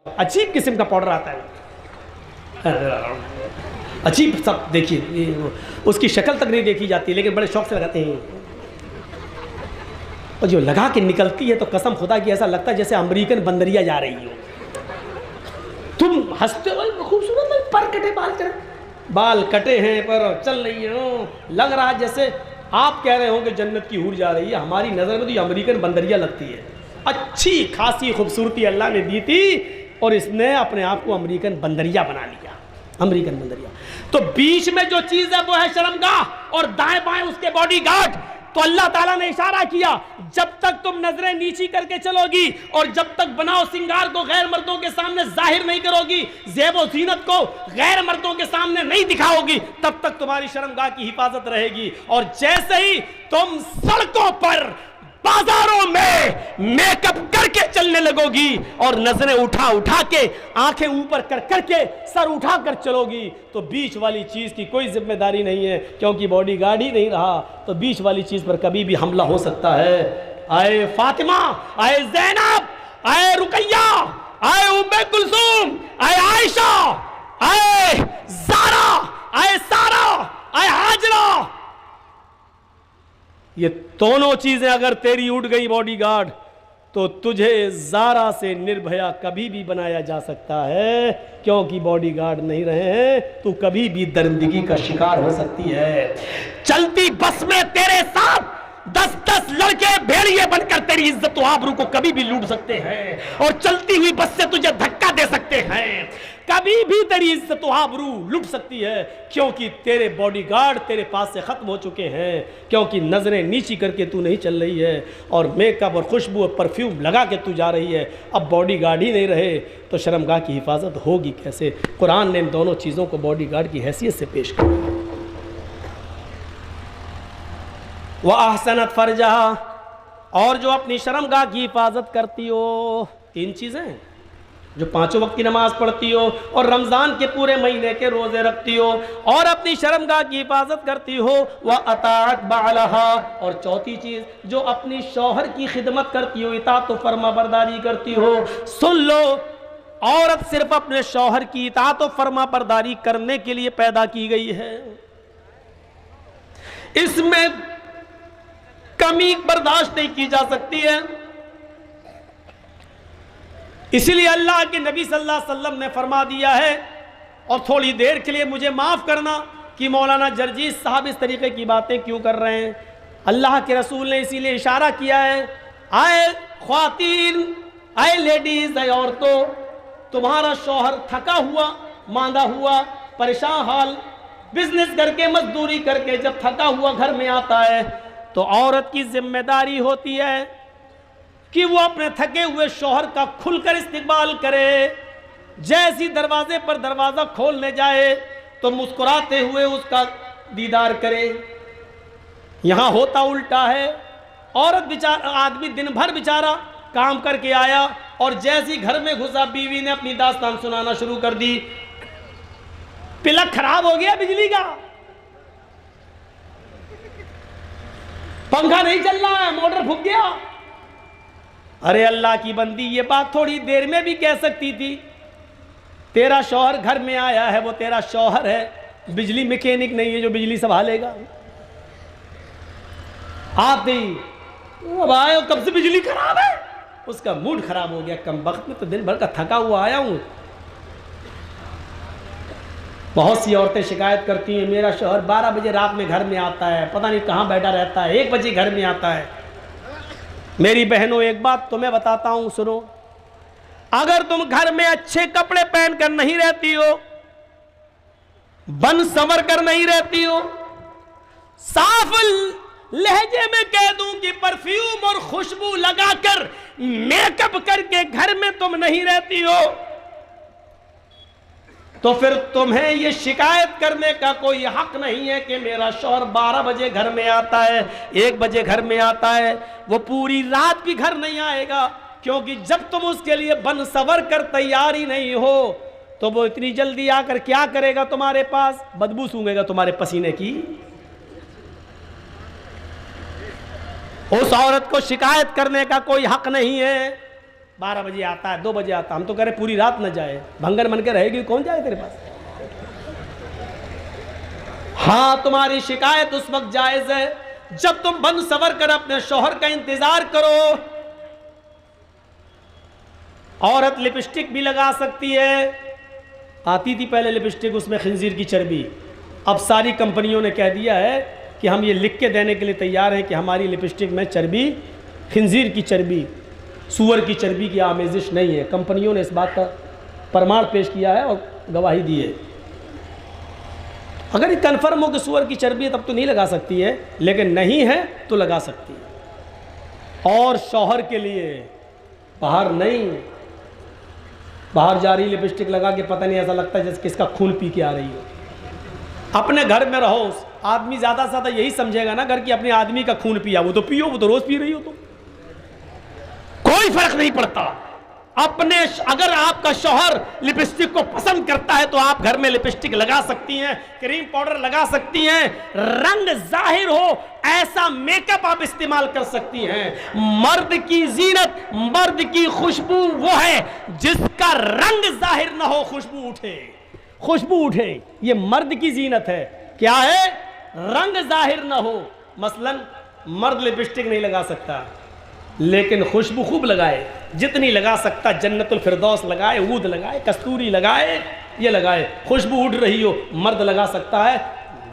अजीब किस्म का पाउडर आता है, अजीब सब। देखिए उसकी शक्ल तक नहीं देखी जाती, लेकिन बड़े शौक से लगाते हैं। और जो लगा के निकलती है तो कसम खुदा की ऐसा लगता है जैसे अमेरिकन बंदरिया जा रही हो। तुम हंसते हो, खूबसूरत पर कटे बाल कटे हैं पर चल रही हो, लग रहा है जैसे आप कह रहे हो कि जन्नत की हूर जा रही है। हमारी नज़र में तो ये अमेरिकन बंदरिया लगती है। अच्छी खासी खूबसूरती अल्लाह ने दी थी और इसने अपने आप को अमेरिकन बंदरिया बना लिया, अमेरिकन बंदरिया। तो बीच में जो चीज़ है वो है शर्मगाह और दाएं बाएं उसके बॉडीगार्ड। तो अल्लाह ताला ने इशारा किया, जब तक तुम नजरें नीची करके चलोगी और जब तक बनाओ सिंगार को गैर मर्दों के सामने जाहिर नहीं करोगी, ज़ेब व ज़ीनत को गैर मर्दों के सामने नहीं दिखाओगी, तब तक तुम्हारी शर्मगाह की हिफाजत रहेगी। और जैसे ही तुम सड़कों पर बाजारों में मेकअप करके चलने लगोगी और नजरें उठा उठा के, आंखें ऊपर कर करके, सर उठा कर चलोगी, तो बीच वाली चीज की कोई जिम्मेदारी नहीं है, क्योंकि बॉडीगार्ड ही नहीं रहा। तो बीच वाली चीज पर कभी भी हमला हो सकता है। आए फातिमा, आए ज़ैनब, आए रुकैया, आए उम्मे कुलसूम, आए आयशा, आए ज़ारा, आए सारा, आए हाजरा, ये दोनों चीजें अगर तेरी उठ गई बॉडीगार्ड, तो तुझे ज़ारा से निर्भया कभी भी बनाया जा सकता है, क्योंकि बॉडीगार्ड नहीं रहे हैं तो कभी भी दरिंदगी का शिकार हो सकती है। चलती बस में तेरे साथ 10-10 लड़के भेड़िए बनकर तेरी इज्जत व आबरू को कभी भी लूट सकते हैं और चलती हुई बस से तुझे धक्का दे सकते हैं, कभी भी तेरी इज्जत व आबरू लूट सकती है, क्योंकि तेरे बॉडीगार्ड तेरे पास से खत्म हो चुके हैं, क्योंकि नजरें नीची करके तू नहीं चल रही है और मेकअप और खुशबू और परफ्यूम लगा के तू जा रही है। अब बॉडीगार्ड ही नहीं रहे तो शर्मगाह की हिफाजत होगी कैसे? कुरान ने इन दोनों चीज़ों को बॉडीगार्ड की हैसियत से पेश किया। वह अहसनत फरजहा, और जो अपनी शर्मगाह की हिफाजत करती हो, 3 चीज़ें, जो 5 वक्त की नमाज पढ़ती हो और रमज़ान के पूरे महीने के रोज़े रखती हो और अपनी शर्मगाह की हिफाजत करती हो, वह अताअत बालहा, और चौथी चीज़ जो अपनी शौहर की खिदमत करती हो, इताअत व फरमाबरदारी करती हो। सुन लो, औरत सिर्फ अपने शौहर की इताअत व फरमाबरदारी करने के लिए पैदा की गई है, इसमें कमी बर्दाश्त नहीं की जा सकती है। इसीलिए अल्लाह के नबी सल्लल्लाहु अलैहि वसल्लम ने फरमा दिया है, और थोड़ी देर के लिए मुझे माफ़ करना कि मौलाना जर्जीस साहब इस तरीके की बातें क्यों कर रहे हैं। अल्लाह के रसूल ने इसीलिए इशारा किया है, आए ख्वातीन, आए लेडीज़, आए औरतों, तुम्हारा शौहर थका हुआ, मांदा हुआ, परेशान हाल, बिजनेस करके मजदूरी करके जब थका हुआ घर में आता है, तो औरत की जिम्मेदारी होती है कि वो अपने थके हुए शौहर का खुलकर इस्तेमाल करे। जैसी दरवाजे पर दरवाज़ा खोलने जाए तो मुस्कुराते हुए उसका दीदार करे। यहाँ होता उल्टा है, औरत बेचारा, आदमी दिन भर बेचारा काम करके आया और जैसी घर में घुसा बीवी ने अपनी दास्तान सुनाना शुरू कर दी। प्लग खराब हो गया बिजली का, पंखा नहीं चल रहा है, मोटर फूक गया। अरे अल्लाह की बंदी, ये बात थोड़ी देर में भी कह सकती थी। तेरा शौहर घर में आया है, वो तेरा शौहर है, बिजली मैकेनिक नहीं है जो बिजली संभालेगा। आप नहीं, अब आए कब से बिजली खराब है, उसका मूड खराब हो गया, कम वक्त में तो दिन भर का थका हुआ आया हूं। बहुत सी औरतें शिकायत करती हैं, मेरा शौहर 12 बजे रात में घर में आता है, पता नहीं कहाँ बैठा रहता है, 1 बजे घर में आता है। मेरी बहनों, एक बात तुम्हें बताता हूं, सुनो। अगर तुम घर में अच्छे कपड़े पहनकर नहीं रहती हो, बन संवर कर नहीं रहती हो, साफ लहजे में कह दूं कि परफ्यूम और खुशबू लगाकर मेकअप करके घर में तुम नहीं रहती हो, तो फिर तुम्हें ये शिकायत करने का कोई हक नहीं है कि मेरा शौहर 12 बजे घर में आता है, 1 बजे घर में आता है। वो पूरी रात भी घर नहीं आएगा, क्योंकि जब तुम उसके लिए बन सवर कर तैयार ही नहीं हो, तो वो इतनी जल्दी आकर क्या करेगा तुम्हारे पास? बदबू सूंघेगा तुम्हारे पसीने की। उस औरत को शिकायत करने का कोई हक नहीं है। 12 बजे आता है, 2 बजे आता है। हम तो कह रहे पूरी रात न जाए, भंगन बन के रहेगी, कौन जाए तेरे पास। हाँ, तुम्हारी शिकायत उस वक्त जायज है जब तुम बन सवर कर अपने शौहर का इंतजार करो। औरत लिपस्टिक भी लगा सकती है। आती थी पहले लिपस्टिक, उसमें खंजीर की चर्बी। अब सारी कंपनियों ने कह दिया है कि हम ये लिख के देने के लिए तैयार हैं कि हमारी लिपस्टिक में चर्बी, खंजीर की चर्बी, सूअर की चर्बी की आमेजिश नहीं है। कंपनियों ने इस बात का प्रमाण पेश किया है और गवाही दी है। अगर ये कन्फर्म हो कि सूअर की चर्बी है तब तो नहीं लगा सकती है, लेकिन नहीं है तो लगा सकती है। और शौहर के लिए बाहर नहीं, बाहर जा रही लिपस्टिक लगा के पता नहीं, ऐसा लगता है जैसे किसका खून पी के आ रही हो। अपने घर में रहो, आदमी ज़्यादा से ज़्यादा यही समझेगा ना घर की अपने आदमी का खून पिया, वो तो पियो, वो तो रोज़ पी रही हो, तो कोई फर्क नहीं पड़ता। अपने अगर आपका शौहर लिपस्टिक को पसंद करता है तो आप घर में लिपस्टिक लगा सकती हैं, क्रीम पाउडर लगा सकती हैं, रंग जाहिर हो ऐसा मेकअप आप इस्तेमाल कर सकती हैं। मर्द की जीनत, मर्द की खुशबू वो है जिसका रंग जाहिर ना हो, खुशबू उठे, खुशबू उठे, ये मर्द की जीनत है। क्या है? रंग जाहिर ना हो। मसलन मर्द लिपस्टिक नहीं लगा सकता, लेकिन खुशबू खूब लगाए, जितनी लगा सकता, जन्नतुल फिरदौस लगाए, ऊद लगाए, कस्तूरी लगाए, ये लगाए, खुशबू उड़ रही हो, मर्द लगा सकता है,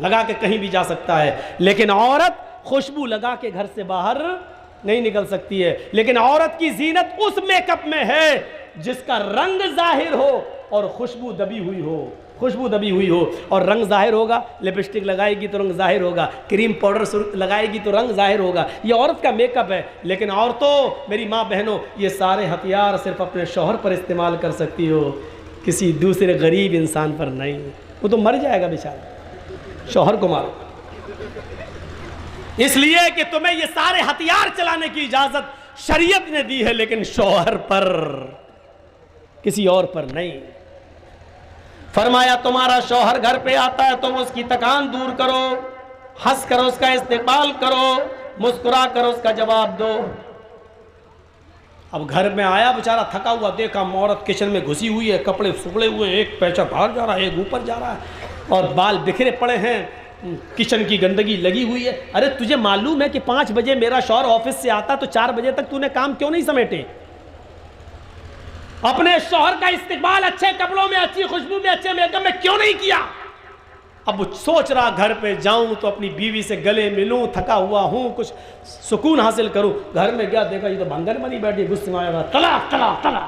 लगा के कहीं भी जा सकता है। लेकिन औरत खुशबू लगा के घर से बाहर नहीं निकल सकती है। लेकिन औरत की जीनत उस मेकअप में है जिसका रंग जाहिर हो और खुशबू दबी हुई हो, खुशबू दबी हुई हो। और रंग जाहिर होगा, लिपस्टिक लगाएगी तो रंग जाहिर होगा, क्रीम पाउडर लगाएगी तो रंग जाहिर होगा। ये औरत का मेकअप है। लेकिन औरतों, मेरी माँ बहनों, ये सारे हथियार सिर्फ अपने शौहर पर इस्तेमाल कर सकती हो, किसी दूसरे गरीब इंसान पर नहीं। वो तो मर जाएगा बेचारा, शौहर को मारो। इसलिए कि तुम्हें ये सारे हथियार चलाने की इजाजत शरीयत ने दी है, लेकिन शौहर पर, किसी और पर नहीं। फरमाया तुम्हारा शौहर घर पे आता है तुम उसकी थकान दूर करो, हंस कर उसका इस्तेमाल करो, मुस्कुरा कर उसका जवाब दो। अब घर में आया बेचारा थका हुआ, देखा औरत किचन में घुसी हुई है, कपड़े सुखड़े हुए, एक पैचा बाहर जा रहा है, एक ऊपर जा रहा है, और बाल बिखरे पड़े हैं, किचन की गंदगी लगी हुई है। अरे तुझे मालूम है कि 5 बजे मेरा शौहर ऑफिस से आता तो 4 बजे तक तूने काम क्यों नहीं समेटे? अपने शौहर का इस्तेमाल अच्छे कपड़ों में, अच्छी खुशबू में, अच्छे मेकअप में क्यों नहीं किया? अब सोच रहा घर पे जाऊं तो अपनी बीवी से गले मिलूं, थका हुआ हूं, कुछ सुकून हासिल करूं। घर में गया, देखा ये तो भंगन बनी बैठी, गुस्से में आया, तला तला तला।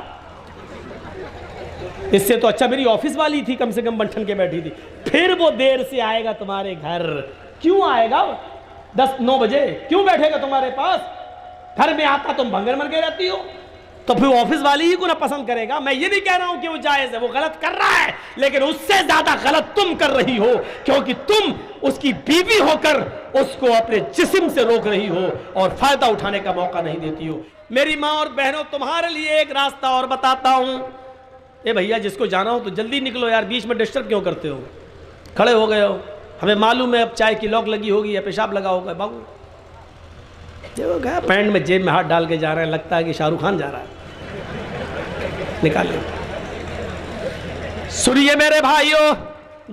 इससे तो अच्छा मेरी ऑफिस वाली थी, कम से कम बंठन के बैठी थी। फिर वो देर से आएगा तुम्हारे घर, क्यों आएगा? 10-9 बजे क्यों बैठेगा तुम्हारे पास? घर में आता तुम भंगन बन के रहती हो, तो फिर ऑफिस वाली ही को ना पसंद करेगा। मैं ये नहीं कह रहा हूं कि वो जायज है, वो गलत कर रहा है, लेकिन उससे ज्यादा गलत तुम कर रही हो, क्योंकि तुम उसकी बीवी होकर उसको अपने जिस्म से रोक रही हो और फायदा उठाने का मौका नहीं देती हो। मेरी माँ और बहनों, तुम्हारे लिए एक रास्ता और बताता हूं। ए भैया, जिसको जाना हो तो जल्दी निकलो यार, बीच में डिस्टर्ब क्यों करते हो? खड़े हो गए हो, हमें मालूम है अब चाय की लॉक लगी होगी या पेशाब लगा होगा। बाबू जो गया पैंट में जेब में हाथ डाल के जा रहे हैं, लगता है कि शाहरुख खान जा रहा है, निकालिए। सुनिए मेरे भाइयों,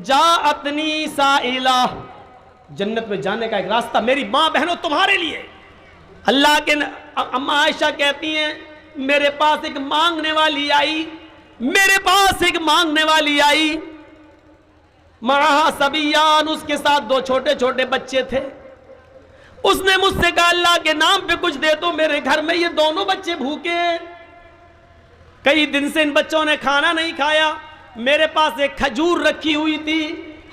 जा अतनी साइला, जन्नत में जाने का एक रास्ता मेरी माँ बहनों तुम्हारे लिए। अल्लाह के अम्मा आयशा कहती हैं, मेरे पास एक मांगने वाली आई, मेरे पास एक मांगने वाली आई, महा सबियान, उसके साथ 2 छोटे छोटे बच्चे थे। उसने मुझसे कहा, अल्लाह के नाम पे कुछ दे दो, मेरे घर में ये दोनों बच्चे भूखे हैं, कई दिन से इन बच्चों ने खाना नहीं खाया। मेरे पास एक खजूर रखी हुई थी,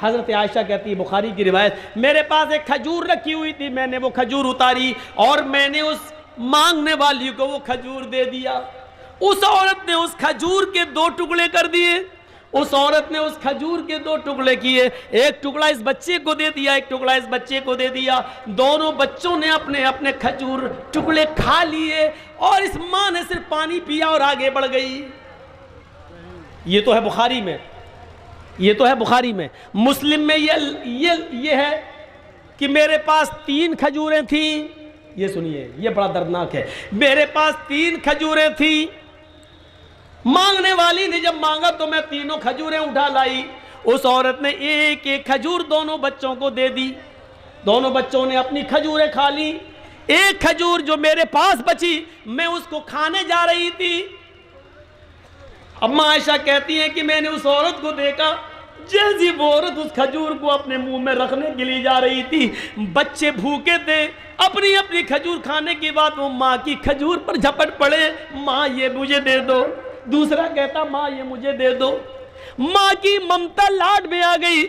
हजरत आयशा कहती है, बुखारी की रिवायत, मेरे पास एक खजूर रखी हुई थी, मैंने वो खजूर उतारी और मैंने उस मांगने वाली को वो खजूर दे दिया। उस औरत ने उस खजूर के 2 टुकड़े कर दिए, उस औरत ने उस खजूर के 2 टुकड़े किए, एक टुकड़ा इस बच्चे को दे दिया, एक टुकड़ा इस बच्चे को दे दिया। दोनों बच्चों ने अपने अपने खजूर टुकड़े खा लिए और इस मां ने सिर्फ पानी पिया और आगे बढ़ गई। ये तो है बुखारी में, ये तो है बुखारी में। मुस्लिम में ये है कि मेरे पास 3 खजूरें थी। ये सुनिए, ये बड़ा दर्दनाक है। मेरे पास 3 खजूरें थी, मांगने वाली ने जब मांगा तो मैं 3 खजूरें उठा लाई। उस औरत ने एक एक खजूर दोनों बच्चों को दे दी। दोनों बच्चों ने अपनी खजूरें खा ली। एक खजूर जो मेरे पास बची मैं उसको खाने जा रही थी। अम्मा आयशा कहती है कि मैंने उस औरत को देखा, जैसी वो औरत उस खजूर को अपने मुंह में रखने के लिए जा रही थी, बच्चे भूखे थे, अपनी अपनी खजूर खाने के बाद वो माँ की खजूर पर झपट पड़े, माँ ये मुझे दे दो। दूसरा कहता माँ ये मुझे दे दो। माँ की ममता लाड में आ गई,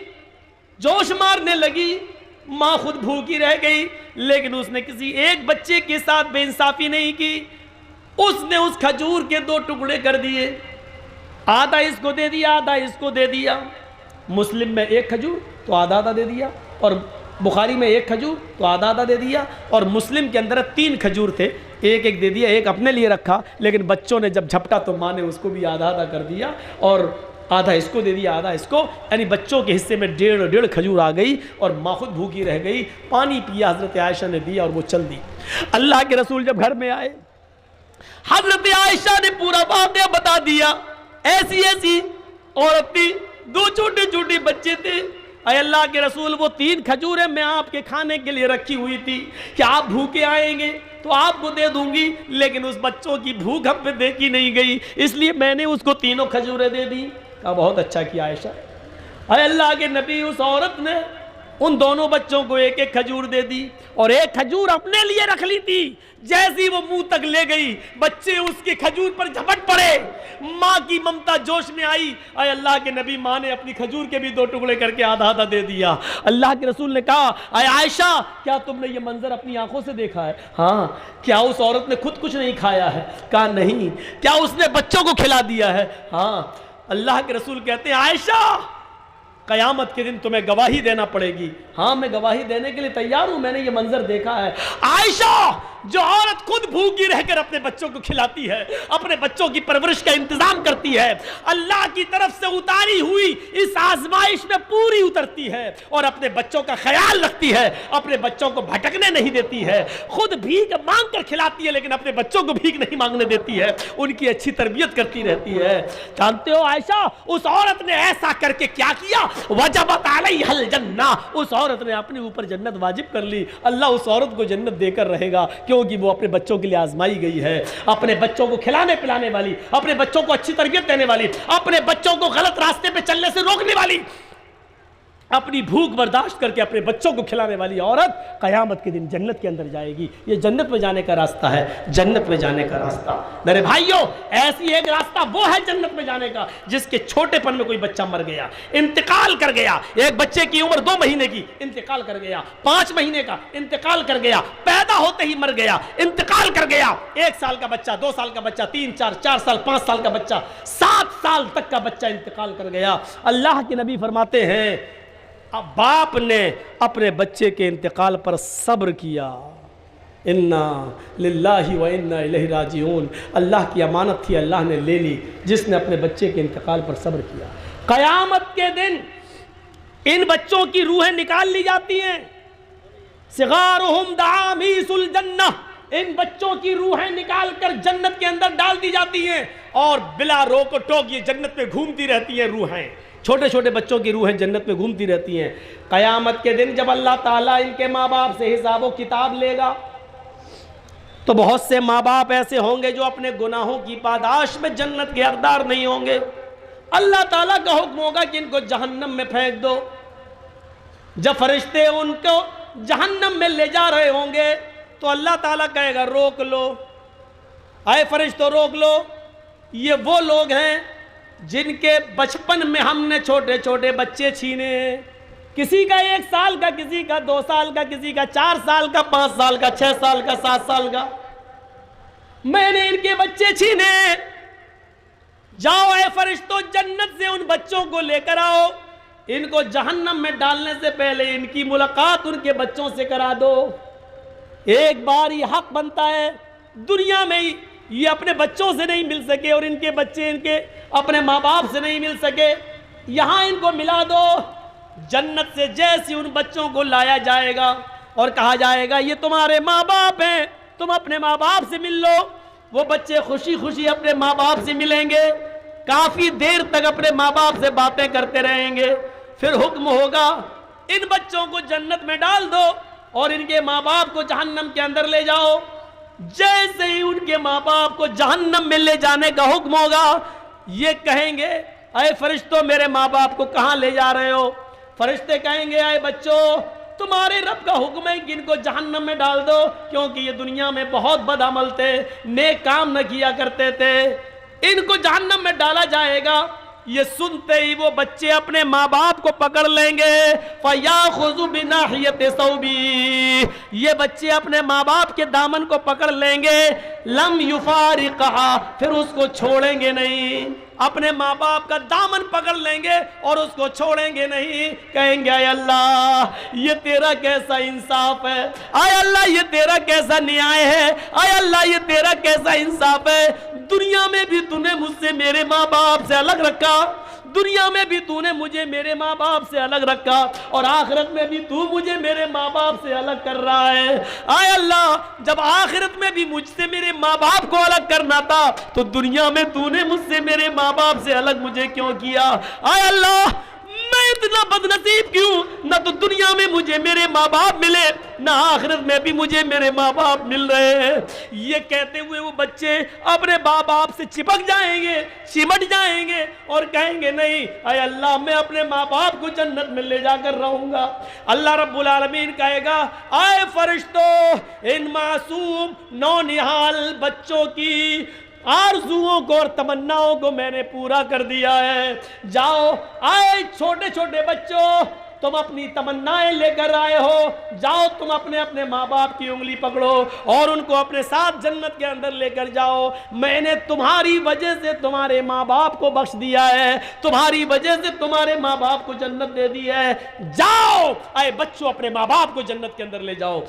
जोश मारने लगी। माँ खुद भूखी रह गई, लेकिन उसने किसी एक बच्चे के साथ बेइंसाफी नहीं की। उसने उस खजूर के 2 टुकड़े कर दिए, आधा इसको दे दिया, आधा इसको दे दिया। मुस्लिम में 1 खजूर तो आधा आधा दे दिया, और बुखारी में 1 खजूर तो आधा आधा दे दिया, और मुस्लिम के अंदर 3 खजूर थे, 1 दे दिया, 1 अपने लिए रखा। लेकिन बच्चों ने जब झपटा तो माँ ने उसको भी आधा आधा कर दिया, और आधा इसको दे दिया, आधा इसको, यानी बच्चों के हिस्से में 1.5 खजूर आ गई, और माँ खुद भूखी रह गई। पानी पिया हजरत आयशा ने दिया और वो चल दी। अल्लाह के रसूल जब घर में आए, हजरत आयशा ने पूरा वाक़या बता दिया। ऐसी ऐसी औरत थी, 2 छोटे छोटे बच्चे थे। अय अल्लाह के रसूल, वो 3 खजूरें मैं आपके खाने के लिए रखी हुई थी कि आप भूखे आएंगे तो आपको दे दूंगी, लेकिन उस बच्चों की भूख हम पे देखी नहीं गई, इसलिए मैंने उसको 3 खजूरें दे दी। कहा बहुत अच्छा किया आयशा। अय अल्लाह के नबी, उस औरत ने उन दोनों बच्चों को 1 खजूर दे दी, और 1 खजूर अपने लिए रख ली थी। जैसी वो मुंह तक ले गई, बच्चे उसके खजूर पर झपट पड़े। माँ की ममता जोश में आई। अय अल्लाह के नबी, माँ ने अपनी खजूर के भी 2 टुकड़े करके आधा आधा दे दिया। अल्लाह के रसूल ने कहा, अय आयशा, क्या तुमने ये मंजर अपनी आंखों से देखा है? हाँ। क्या उस औरत ने खुद कुछ नहीं खाया है? कहा नहीं। क्या उसने बच्चों को खिला दिया है? हाँ। अल्लाह के रसूल कहते हैं, आयशा, कयामत के दिन तुम्हें गवाही देना पड़ेगी। हाँ, मैं गवाही देने के लिए तैयार हूं, मैंने ये मंजर देखा है। आयशा, जो औरत खुद भूखी रहकर अपने बच्चों को खिलाती है, अपने बच्चों की परवरिश का इंतजाम करती है, अल्लाह की तरफ से उतारी हुई इस आजमाइश में पूरी उतरती है, और अपने बच्चों का ख्याल रखती है, अपने बच्चों को भटकने नहीं देती है, खुद भीख मांग कर खिलाती है, लेकिन अपने बच्चों को भीख नहीं मांगने देती है, उनकी अच्छी तरबियत करती रहती है। जानते हो आयशा, उस औरत ने ऐसा करके क्या किया? वजबत अलैहिल जन्ना, उस औरत ने अपने ऊपर जन्नत वाजिब कर ली। अल्लाह उस औरत को जन्नत देकर रहेगा, क्योंकि वो अपने बच्चों के लिए आजमाई गई है, अपने बच्चों को खिलाने पिलाने वाली, अपने बच्चों को अच्छी तरबियत देने वाली, अपने बच्चों को गलत रास्ते पे चलने से रोकने वाली, अपनी भूख बर्दाश्त करके अपने बच्चों को खिलाने वाली औरत कयामत के दिन जन्नत के अंदर जाएगी। ये जन्नत में जाने का रास्ता है, जन्नत में जाने का रास्ता। मेरे भाइयों, ऐसी एक रास्ता वो है जन्नत में जाने का, जिसके छोटेपन में कोई बच्चा मर गया, इंतकाल कर गया। एक बच्चे की उम्र 2 महीने की, इंतकाल कर गया। 5 महीने का, इंतकाल कर गया। पैदा होते ही मर गया, इंतकाल कर गया। 1 साल का बच्चा, 2 साल का बच्चा, 3, 4 साल, 5 साल का बच्चा, 7 साल तक का बच्चा इंतकाल कर गया। अल्लाह के नबी फरमाते हैं, अब बाप ने अपने बच्चे के इंतकाल पर सब्र किया। इन्ना लिल्लाहि व इन्ना इलैहि राजिऊन, अल्लाह की अमानत थी, अल्लाह ने ले ली, जिसने अपने बच्चे के इंतकाल पर सब्र किया। क़यामत के दिन इन बच्चों की रूहें निकाल ली जाती हैं। सिगारुहुम दामीसुल जन्नह, इन बच्चों की रूहें निकाल कर जन्नत के अंदर डाल दी जाती हैं, और बिला रोक टोक ये जन्नत में घूमती रहती हैं रूहें। छोटे छोटे बच्चों की रूहें जन्नत में घूमती रहती हैं। क़यामत के दिन जब अल्लाह ताला इनके माँ बाप से हिसाब व किताब लेगा, तो बहुत से माँ बाप ऐसे होंगे जो अपने गुनाहों की पादाश में जन्नत के हकदार नहीं होंगे। अल्लाह ताला का हुक्म होगा कि इनको जहन्नम में फेंक दो। जब फरिश्ते उनको जहन्नम में ले जा रहे होंगे, तो अल्लाह ताला कहेगा रोक लो, आए फरिश्तों रोक लो। ये वो लोग हैं जिनके बचपन में हमने छोटे छोटे बच्चे छीने, किसी का 1 साल का, किसी का 2 साल का, किसी का 4 साल का, 5 साल का, 6 साल का, 7 साल का, मैंने इनके बच्चे छीने। जाओ ऐ फरिश्तों, जन्नत से उन बच्चों को लेकर आओ, इनको जहन्नम में डालने से पहले इनकी मुलाकात उनके बच्चों से करा दो। एक बार ये हक बनता है, दुनिया में ही ये अपने बच्चों से नहीं मिल सके, और इनके बच्चे इनके अपने माँ बाप से नहीं मिल सके, यहाँ इनको मिला दो। जन्नत से जैसे उन बच्चों को लाया जाएगा और कहा जाएगा ये तुम्हारे माँ बाप हैं, तुम अपने माँ बाप से मिल लो। वो बच्चे खुशी खुशी अपने माँ बाप से मिलेंगे, काफी देर तक अपने माँ बाप से बातें करते रहेंगे। फिर हुक्म होगा इन बच्चों को जन्नत में डाल दो और इनके माँ बाप को जहन्नम के अंदर ले जाओ। जैसे ही उनके माँ बाप को जहन्नम में ले जाने का हुक्म होगा, ये कहेंगे अरे फरिश्तों मेरे माँ बाप को कहाँ ले जा रहे हो? फरिश्ते कहेंगे अरे बच्चों तुम्हारे रब का हुक्म है कि इनको जहन्नम में डाल दो, क्योंकि ये दुनिया में बहुत बदअमल थे, नेक काम न किया करते थे, इनको जहन्नम में डाला जाएगा। ये सुनते ही वो बच्चे अपने माँ बाप को पकड़ लेंगे। फयाखुज़ु बिनाहियति सौबी, ये बच्चे अपने माँ बाप के दामन को पकड़ लेंगे। लम युफारिक़हा, फिर उसको छोड़ेंगे नहीं। अपने माँ बाप का दामन पकड़ लेंगे और उसको छोड़ेंगे नहीं। कहेंगे आय अल्लाह ये तेरा कैसा इंसाफ है, आय अल्लाह ये तेरा कैसा न्याय है, आय अल्लाह ये तेरा कैसा इंसाफ है। दुनिया में भी तूने मुझसे मेरे माँ बाप से अलग रखा, दुनिया में भी तूने मुझे मेरे माँ बाप से अलग रखा, और आखिरत में भी तू मुझे मेरे माँ बाप से अलग कर रहा है। आय अल्लाह जब आखिरत में भी मुझसे मेरे माँ बाप को अलग करना था तो दुनिया में तूने मुझसे मेरे माँ बाप से अलग मुझे क्यों किया? आय अल्लाह मैं इतना बदनसीब क्यों, ना तो दुनिया में मुझे मेरे माँ बाप मिले, ना आखिरत में भी मुझे मेरे माँ बाप मिल रहे हैं। ये कहते हुए वो बच्चे अपने माँ बाप से चिपक जाएंगे, चिमट जाएंगे और कहेंगे नहीं अय अल्लाह मैं अपने माँ बाप को जन्नत में ले जाकर रहूंगा। अल्लाह रब्बुल आलमीन कहेगा आए फरिश्तों इन मासूम नौनिहाल बच्चों की आरज़ुओं को और तमन्नाओं को मैंने पूरा कर दिया है। जाओ आए छोटे छोटे बच्चों तुम अपनी तमन्नाएं लेकर आए हो, जाओ तुम अपने अपने माँ बाप की उंगली पकड़ो और उनको अपने साथ जन्नत के अंदर लेकर जाओ। मैंने तुम्हारी वजह से तुम्हारे माँ बाप को बख्श दिया है, तुम्हारी वजह से तुम्हारे माँ बाप को जन्नत दे दी है। जाओ आए बच्चों अपने माँ बाप को जन्नत के अंदर ले जाओ,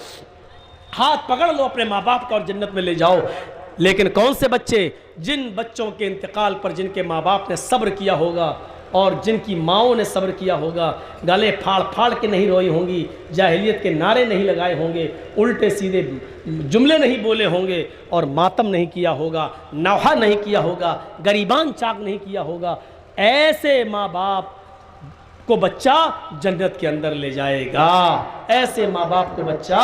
हाथ पकड़ लो अपने माँ बाप का और जन्नत में ले जाओ। लेकिन कौन से बच्चे? जिन बच्चों के इंतकाल पर जिनके माँ बाप ने सब्र किया होगा और जिनकी माओं ने सब्र किया होगा, गले फाड़ फाड़ के नहीं रोई होंगी, जाहिलियत के नारे नहीं लगाए होंगे, उल्टे सीधे जुमले नहीं बोले होंगे और मातम नहीं किया होगा, नौहा नहीं किया होगा, गरीबान चाक नहीं किया होगा, ऐसे माँ बाप को बच्चा जन्नत के अंदर ले जाएगा। ऐसे माँ बाप को बच्चा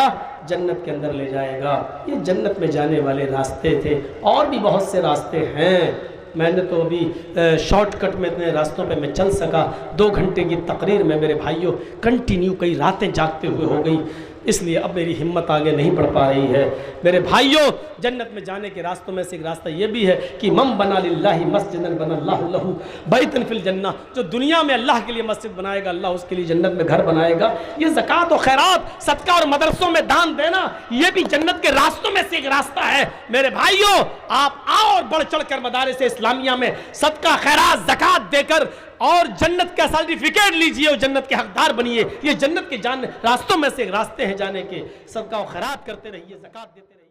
जन्नत के अंदर ले जाएगा। ये जन्नत में जाने वाले रास्ते थे, और भी बहुत से रास्ते हैं। मैंने तो अभी शॉर्टकट में इतने रास्तों पे मैं चल सका। 2 घंटे की तकरीर में मेरे भाइयों कंटिन्यू कई रातें जागते हुए हो गई, इसलिए अब मेरी हिम्मत आगे नहीं बढ़ पा रही है। मेरे भाइयों जन्नत में जाने के रास्तों में से एक रास्ता ये भी है कि मम बना लिल्लाहि मस्जिदन बनल्लाहु लहू बैतन फिल जन्नह, जो दुनिया में अल्लाह के लिए मस्जिद बनाएगा अल्लाह उसके लिए जन्नत में घर बनाएगा। ये ज़कात और खैरात, सदका और मदरसों में दान देना, ये भी जन्नत के रास्तों में से एक रास्ता है। मेरे भाइयों आप आओ और बढ़ चढ़ कर मदारिस इस्लामिया में सदका खैरात ज़कात देकर और जन्नत का सर्टिफिकेट लीजिए और जन्नत के हकदार बनिए। ये जन्नत के रास्तों में से एक रास्ते हैं जाने के। सदका और खैरात करते रहिए, ज़कात देते रहिए।